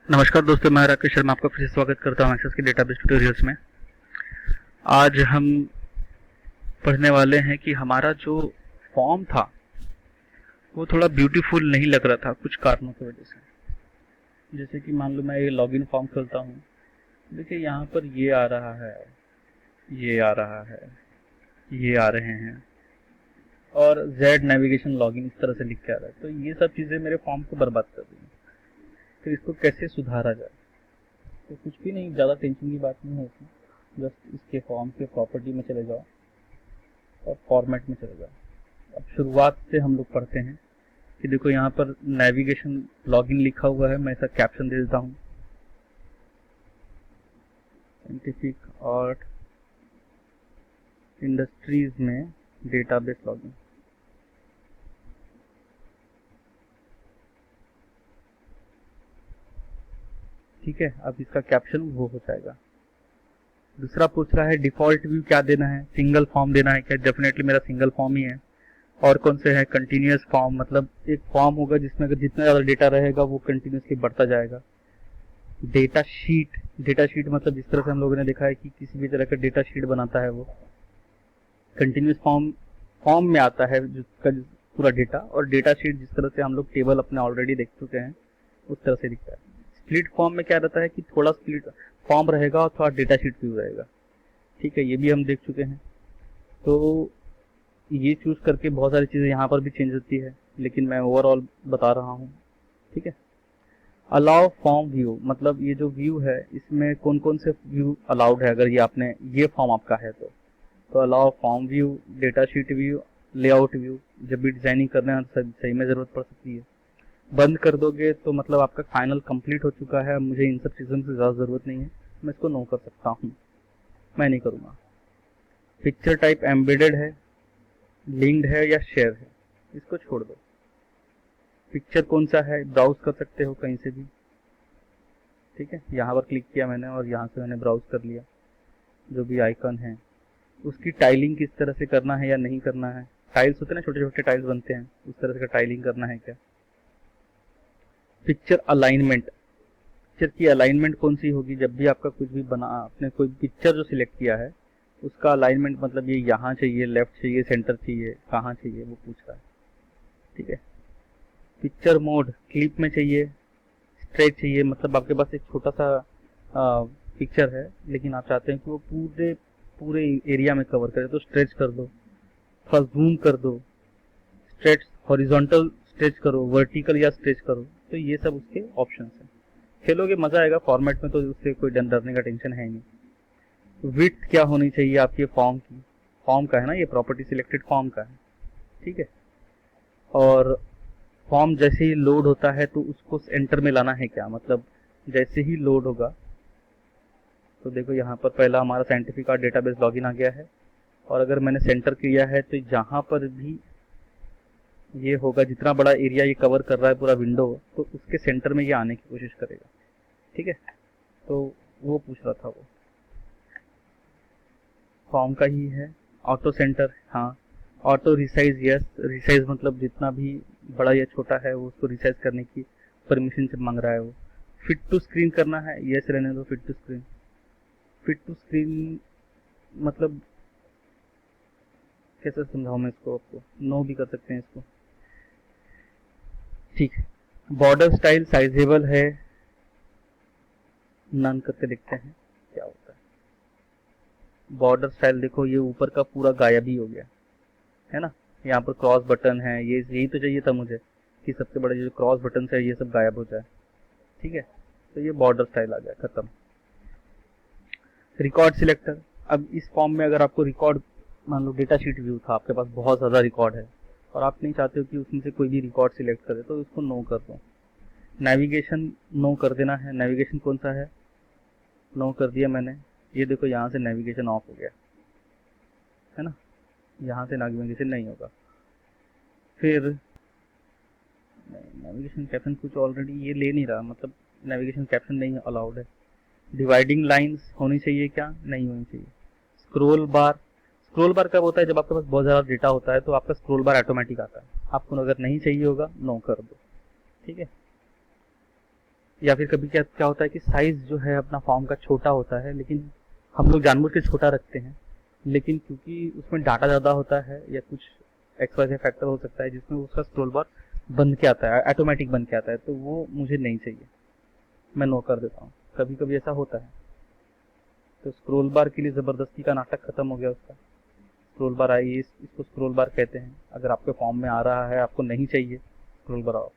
नमस्कार दोस्तों, मैं राकेश शर्मा आपका फिर से स्वागत करता हूँ एक्सेस के डेटाबेस ट्यूटोरियल्स में। आज हम पढ़ने वाले हैं कि हमारा जो फॉर्म था वो थोड़ा ब्यूटीफुल नहीं लग रहा था कुछ कारणों की वजह से। जैसे कि मान लो मैं ये लॉगिन फॉर्म खोलता हूँ, देखिए यहाँ पर ये आ रहा है, ये आ रहा है, ये आ रहे हैं और जेड नेविगेशन लॉगिन इस तरह से लिख के आ रहा है। तो ये सब चीज़ें मेरे फॉर्म को बर्बाद कर दी। तो इसको कैसे सुधारा जाए? तो कुछ भी नहीं, ज़्यादा टेंशन की बात नहीं है इसमें। जस्ट इसके फॉर्म के प्रॉपर्टी में चले जाओ और फॉर्मेट में चले जाओ। अब शुरुआत से हम लोग पढ़ते हैं कि देखो यहाँ पर नेविगेशन लॉगिन लिखा हुआ है। मैं ऐसा कैप्शन दे देता हूँ, साइंटिफिक और इंडस्ट्रीज में डेटाबेस लॉगिन। ठीक है, अब इसका कैप्शन वो हो जाएगा। दूसरा पूछ रहा है डिफॉल्ट व्यू क्या देना है, सिंगल फॉर्म देना है क्या? डेफिनेटली मेरा सिंगल फॉर्म ही है। और कौन से है? कंटिन्यूस फॉर्म, मतलब एक फॉर्म होगा जिसमें अगर जितना ज़्यादा डेटा रहेगा वो कंटिन्यूसली बढ़ता जाएगा। डेटा शीट, डेटा शीट मतलब जिस तरह से हम लोगों ने देखा है कि किसी भी तरह का डेटा शीट बनाता है वो कंटिन्यूस फॉर्म में आता है जिसका पूरा डेटा। और डेटा शीट जिस तरह से हम लोग टेबल अपने ऑलरेडी देख चुके हैं उस तरह से दिखता है। स्प्लिट फॉर्म में क्या रहता है कि थोड़ा स्प्लिट फॉर्म रहेगा और थोड़ा डेटा शीट व्यू रहेगा। ठीक है, ये भी हम देख चुके हैं। तो ये चूज करके बहुत सारी चीज़ें यहाँ पर भी चेंज होती है, लेकिन मैं ओवरऑल बता रहा हूँ। ठीक है, अलाउ फॉर्म व्यू मतलब ये जो व्यू है इसमें कौन कौन से व्यू अलाउड है अगर ये आपने ये फॉर्म आपका है तो allow form view, data sheet view, layout view. जब भी डिजाइनिंग करने में सही में ज़रूरत पड़ सकती है। बंद कर दोगे तो मतलब आपका फाइनल कंप्लीट हो चुका है, मुझे इन सब चीज़ों से ज़्यादा ज़रूरत नहीं है, मैं इसको नो कर सकता हूँ, मैं नहीं करूँगा। पिक्चर टाइप एम्बेडेड है, लिंक्ड है या शेयर है, इसको छोड़ दो। पिक्चर कौन सा है, ब्राउज कर सकते हो कहीं से भी। ठीक है, यहाँ पर क्लिक किया मैंने और यहाँ से मैंने ब्राउज कर लिया जो भी आइकन है। उसकी टाइलिंग किस तरह से करना है या नहीं करना है, टाइल्स होते हैं ना, छोटे छोटे टाइल्स बनते हैं, उस तरह से टाइलिंग करना है क्या। पिक्चर अलाइनमेंट, पिक्चर की अलाइनमेंट कौन सी होगी जब भी आपका कुछ भी बना, आपने कोई पिक्चर जो सिलेक्ट किया है उसका अलाइनमेंट मतलब ये यहाँ चाहिए, लेफ्ट चाहिए, सेंटर चाहिए, कहाँ चाहिए वो पूछ रहा है। ठीक है, पिक्चर मोड क्लिप में चाहिए, स्ट्रेच चाहिए, मतलब आपके पास एक छोटा सा पिक्चर है लेकिन आप चाहते हैं कि वो पूरे पूरे एरिया में कवर करे, तो स्ट्रेच कर दो, थोड़ा जूम कर दो, स्ट्रेच हॉरिजॉन्टल स्ट्रेच करो, वर्टिकल या स्ट्रेच करो। तो ये सब उसके ऑप्शंस हैं। खेलोगे मजा आएगा फॉर्मेट में, तो उससे कोई डरने का टेंशन है नहीं। विड्थ क्या होनी चाहिए आपके फॉर्म की, फॉर्म का है ना ये, प्रॉपर्टी सिलेक्टेड फॉर्म का है। ठीक है, और फॉर्म जैसे ही लोड होता है तो उसको एंटर में लाना है क्या, मतलब जैसे ही लोड होगा तो देखो यहाँ पर पहला हमारा साइंटिफिक और डेटाबेस लॉगिन आ गया है। और अगर मैंने सेंटर किया है तो जहाँ पर भी ये होगा, जितना बड़ा एरिया ये कवर कर रहा है पूरा विंडो, तो उसके सेंटर में ये आने की कोशिश करेगा। ठीक है, तो वो पूछ रहा था, वो फॉर्म का ही है। ऑटो सेंटर, हाँ। Auto resize, yes. रिसाइज मतलब जितना भी बड़ा या छोटा है वो उसको रिसाइज करने की परमिशन से मांग रहा है वो। फिट टू स्क्रीन करना है, यस रहने दो। Fit to screen, fit to screen मतलब कैसे समझाऊं मैं इसको आपको, नो भी कर सकते हैं इसको। ठीक है, बॉर्डर स्टाइल साइजेबल है, नन करके देखते हैं क्या होता है। बॉर्डर स्टाइल देखो ये ऊपर का पूरा गायब ही हो गया है ना, यहाँ पर क्रॉस बटन है, ये यही तो चाहिए था मुझे कि सबसे बड़े जो क्रॉस बटन है ये सब गायब हो जाए। ठीक है, तो ये बॉर्डर स्टाइल आ गया, खत्म। रिकॉर्ड सिलेक्टर, अब इस फॉर्म में अगर आपको रिकॉर्ड, मान लो डेटा शीट व्यू था, आपके पास बहुत ज़्यादा रिकॉर्ड है और आप नहीं चाहते हो कि उसमें से कोई भी रिकॉर्ड सिलेक्ट करे, तो इसको नो कर दो। नेविगेशन नो कर देना है, नेविगेशन कौन सा है, नो कर दिया मैंने। ये देखो यहाँ से नेविगेशन ऑफ हो गया है ना, यहाँ से नेविगेशन नहीं होगा। फिर नेविगेशन कैप्शन कुछ ऑलरेडी ये ले नहीं रहा, मतलब नेविगेशन कैप्शन नहीं अलाउड है। डिवाइडिंग लाइंस होनी चाहिए क्या, नहीं होनी चाहिए। स्क्रोल बार, स्क्रोल बार कब होता है, जब आपके पास बहुत ज़्यादा डेटा होता है तो आपका स्क्रोल बार ऑटोमेटिक आता है, आपको अगर नहीं चाहिए होगा नो कर दो। ठीक है, या फिर कभी क्या क्या होता है कि साइज जो है अपना फॉर्म का छोटा होता है, लेकिन हम लोग जानबूझ के छोटा रखते हैं, लेकिन क्योंकि उसमें डाटा ज़्यादा होता है या कुछ एक्सवाइज फैक्टर हो सकता है जिसमें उसका स्क्रोल बार बन के आता है, ऑटोमेटिक बन के आता है, तो वो मुझे नहीं चाहिए, मैं नो कर देता हूँ। कभी कभी ऐसा होता है, तो स्क्रोल बार के लिए ज़बरदस्ती का नाटक खत्म हो गया उसका। स्क्रोल बार आई, इसको स्क्रोल बार कहते हैं। अगर आपके फॉर्म में आ रहा है, आपको नहीं चाहिए, scroll bar of.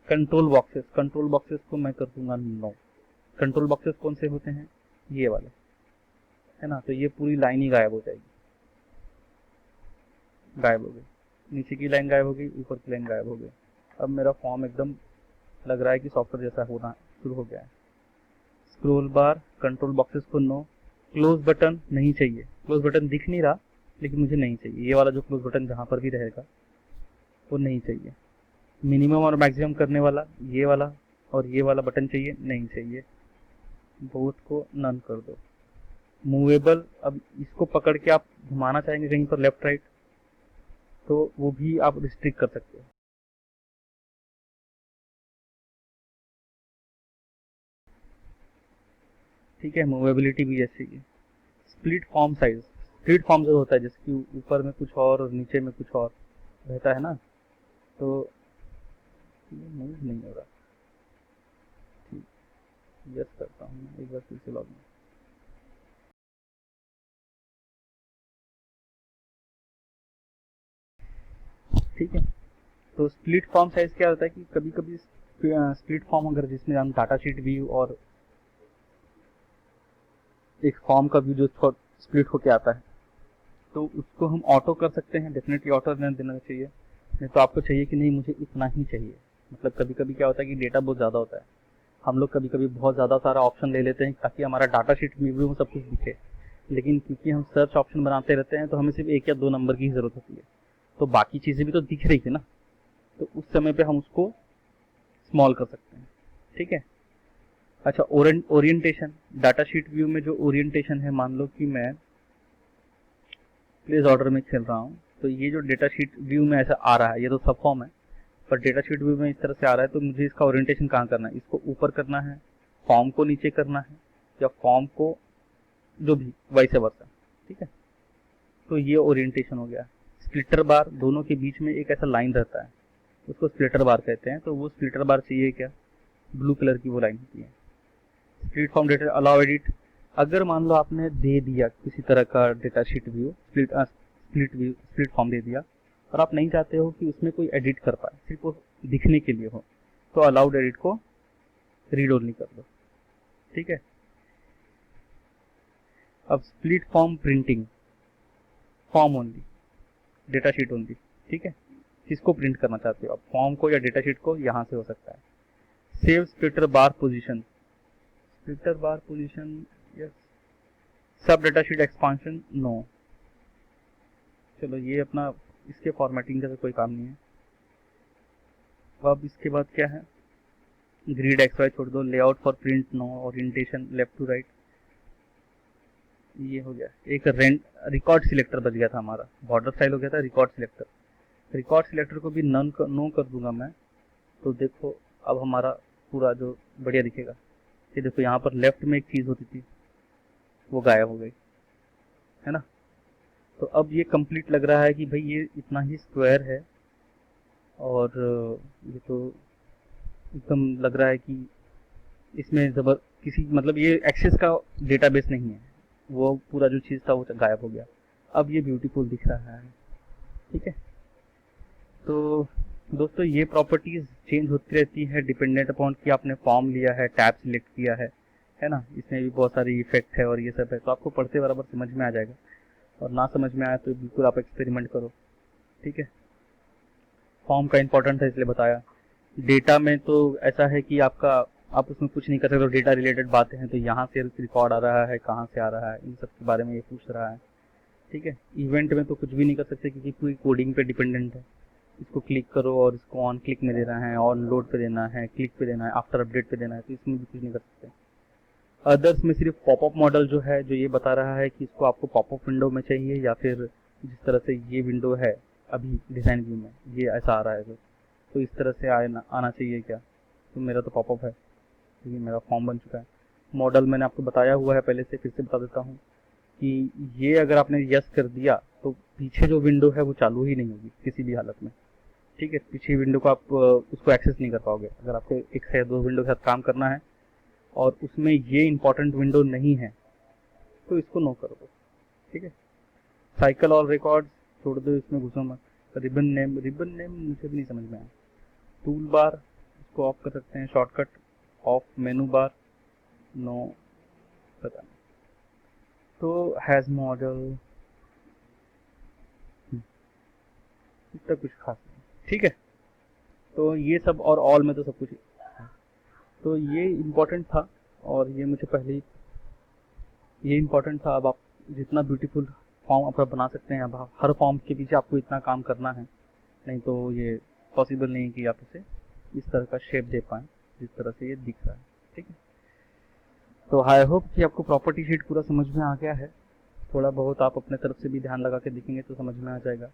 Control boxes को मैं कर दूंगा नो। कंट्रोल बॉक्सेस कौन से होते हैं? ये वाले, है ना। तो ये पूरी लाइन ही गायब हो जाएगी, गायब हो गई, नीचे की लाइन गायब हो गई, ऊपर की लाइन गायब हो गई। अब मेरा फॉर्म एकदम लग रहा है कि सॉफ्टवेयर जैसा होना शुरू हो गया है। स्क्रोल बार, कंट्रोल बॉक्सेस को नो। क्लोज बटन नहीं चाहिए, क्लोज बटन दिख नहीं रहा लेकिन मुझे नहीं चाहिए, ये वाला जो क्लोज बटन जहाँ पर भी रहेगा वो नहीं चाहिए। मिनिमम और मैक्सिमम करने वाला ये वाला और ये वाला बटन चाहिए, नहीं चाहिए, बोथ को नन कर दो। मूवेबल, अब इसको पकड़ के आप घुमाना चाहेंगे कहीं पर लेफ्ट राइट, तो वो भी आप रिस्ट्रिक्ट कर सकते हो। ठीक है, मूवेबिलिटी भी ऐसी है। Split form size, split form जो होता है जिसकी ऊपर में कुछ और नीचे में कुछ और रहता है ना, तो मूव नहीं हो रहा। ठीक, यस करता हूँ मैं, एक बार फिर से लॉगिन। ठीक है, तो स्प्लिट फॉर्म साइज क्या होता है कि कभी कभी स्प्लिट फॉर्म अगर जिसमें हम डाटा शीट व्यू और एक फॉर्म का व्यू जो स्प्लिट होके आता है, तो उसको हम ऑटो कर सकते हैं, डेफिनेटली ऑटो देना चाहिए। नहीं तो आपको चाहिए कि नहीं मुझे इतना ही चाहिए। मतलब कभी कभी क्या होता है कि डेटा बहुत ज़्यादा होता है, हम लोग कभी कभी बहुत ज़्यादा सारा ऑप्शन ले लेते हैं ताकि हमारा डाटा शीट व्यू में सब कुछ दिखे, लेकिन क्योंकि हम सर्च ऑप्शन बनाते रहते हैं तो हमें सिर्फ 1 या 2 नंबर की ज़रूरत होती है, तो बाकी चीज़ें भी तो दिख रही थी ना, तो उस समय पे हम उसको स्मॉल कर सकते हैं। ठीक है, अच्छा, ओरिएंटेशन, डाटा शीट व्यू में जो ओरिएंटेशन है, मान लो कि मैं प्लेस ऑर्डर में खेल रहा हूँ, तो ये जो डेटा शीट व्यू में ऐसा आ रहा है, ये तो सब फॉर्म है, पर डेटा शीट व्यू में इस तरह से आ रहा है, तो मुझे इसका ओरिएंटेशन कहाँ करना है? इसको ऊपर करना है, फॉर्म को नीचे करना है, या फॉर्म को जो भी वैसे वर्सा। ठीक है, तो ये ओरिएंटेशन हो गया। स्प्लिटर बार, दोनों के बीच में एक ऐसा लाइन रहता है, उसको स्प्लिटर बार कहते हैं। तो वो स्प्लिटर बार चाहिए क्या? ब्लू कलर की वो लाइन होती है। Split form data allow edit, अगर मान लो आपने दे दिया किसी तरह का data sheet view, split form दे दिया और आप नहीं चाहते हो कि उसमें कोई एडिट कर पाए, सिर्फ वो दिखने के लिए हो, तो अलाउड एडिट को रीड ओनली कर दो। ठीक है, अब split form printing, form only, data sheet only. ठीक है, किसको प्रिंट करना चाहते हो आप, फॉर्म को या डेटा शीट को? यहाँ से हो सकता है। सेव स्प्लिटर बार पोजीशन, स्प्लिटर बार पोजीशन यस। सब डेटा शीट एक्सपांशन नो। चलो ये अपना, इसके फॉर्मेटिंग का तो कोई काम नहीं है। अब इसके बाद क्या है? ग्रिड एक्स वाई छोड़ दो, layout for print no, orientation left to right, ये हो गया। एक रिकॉर्ड सिलेक्टर बच गया था हमारा, बॉर्डर स्टाइल हो गया था रिकॉर्ड सिलेक्टर, रिकॉर्ड सिलेक्टर को भी नो कर दूंगा मैं। तो देखो अब हमारा पूरा जो बढ़िया दिखेगा। ये देखो यहाँ पर लेफ्ट में एक चीज़ होती थी वो गायब हो गई, है ना। तो अब ये कंप्लीट लग रहा है कि भाई ये इतना ही स्क्वायर है, और ये तो एकदम लग रहा है कि इसमें जबर किसी, मतलब ये एक्सेस का डेटाबेस नहीं है, वो पूरा जो चीज़ था वो गायब हो गया। अब ये ब्यूटीफुल दिख रहा है। ठीक है, तो दोस्तों ये प्रॉपर्टीज चेंज होती रहती है डिपेंडेंट अपॉन कि आपने फॉर्म लिया है, टैब सिलेक्ट किया है ना। इसमें भी बहुत सारी इफेक्ट है और ये सब है, तो आपको पढ़ते बराबर समझ में आ जाएगा, और ना समझ में आया तो बिल्कुल आप एक्सपेरिमेंट करो। ठीक है, फॉर्म का इंपॉर्टेंट है इसलिए बताया। डेटा में तो ऐसा है कि आपका, आप उसमें कुछ नहीं कर सकते, डेटा रिलेटेड बातें हैं तो यहाँ से रिकॉर्ड आ रहा है, कहाँ से आ रहा है, इन सब के बारे में ये पूछ रहा है। ठीक है, इवेंट में तो कुछ भी नहीं कर सकते क्योंकि पूरी कोडिंग पे डिपेंडेंट है। इसको क्लिक करो और इसको ऑन क्लिक में देना है, ऑन लोड पे देना है, क्लिक पे देना है, आफ्टर अपडेट पे देना है, तो इसमें भी कुछ नहीं कर सकते। अदर्स में सिर्फ पॉपअप मॉडल जो है, जो ये बता रहा है कि इसको आपको पॉपअप विंडो में चाहिए, या फिर जिस तरह से ये विंडो है अभी डिज़ाइन व्यू में ये ऐसा आ रहा है, तो इस तरह से आना चाहिए क्या, तो मेरा तो पॉपअप है। ये मेरा फॉर्म बन चुका है। मॉडल मैंने आपको बताया हुआ है पहले से, फिर से बता देता हूँ कि ये अगर आपने यस कर दिया तो पीछे जो विंडो है वो चालू ही नहीं होगी किसी भी हालत में। ठीक है, पीछे विंडो को आप उसको एक्सेस नहीं कर पाओगे। अगर आपको एक से दो विंडो के साथ काम करना है और उसमें ये इंपॉर्टेंट विंडो नहीं है तो इसको नो कर दो। ठीक है, साइकिल और रिकॉर्ड छोड़ दो, इसमें घुसो मत। रिबन नेम मुझे भी नहीं समझ में आया। टूल बार इसको ऑफ कर सकते हैं, shortcut off, menu bar no, पता नहीं। तो हैज मॉडल इतना कुछ खास नहीं। ठीक है, तो ये सब और ऑल में तो सब कुछ है। तो ये इम्पोर्टेंट था और ये मुझे पहले ही ये इम्पोर्टेंट था। अब आप जितना ब्यूटीफुल फॉर्म आप बना सकते हैं, अब हर फॉर्म के पीछे आपको इतना काम करना है, नहीं तो ये पॉसिबल नहीं है कि आप इसे इस तरह का शेप दे पाएँ जिस तरह से ये दिख रहा है। ठीक है, तो आई होप कि आपको प्रॉपर्टी शीट पूरा समझ में आ गया है। थोड़ा बहुत आप अपने तरफ से भी ध्यान लगा के देखेंगे तो समझ में आ जाएगा।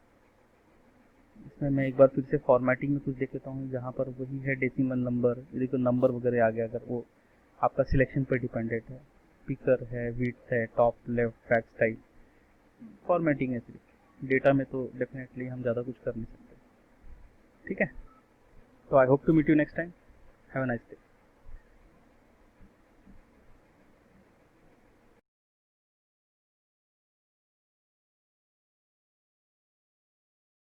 इसमें मैं एक बार फिर से फॉर्मेटिंग में कुछ देख लेता हूँ, जहाँ पर वही है डेसिमल नंबर, देखो नंबर वगैरह आ गया, अगर वो आपका सिलेक्शन पर डिपेंडेंट है। स्पीकर है, विड्थ है, top left back style, formatting है सिर्फ। डेटा में तो डेफिनेटली हम ज़्यादा कुछ कर नहीं सकते। ठीक है, तो I hope to meet you next time. Have a nice day.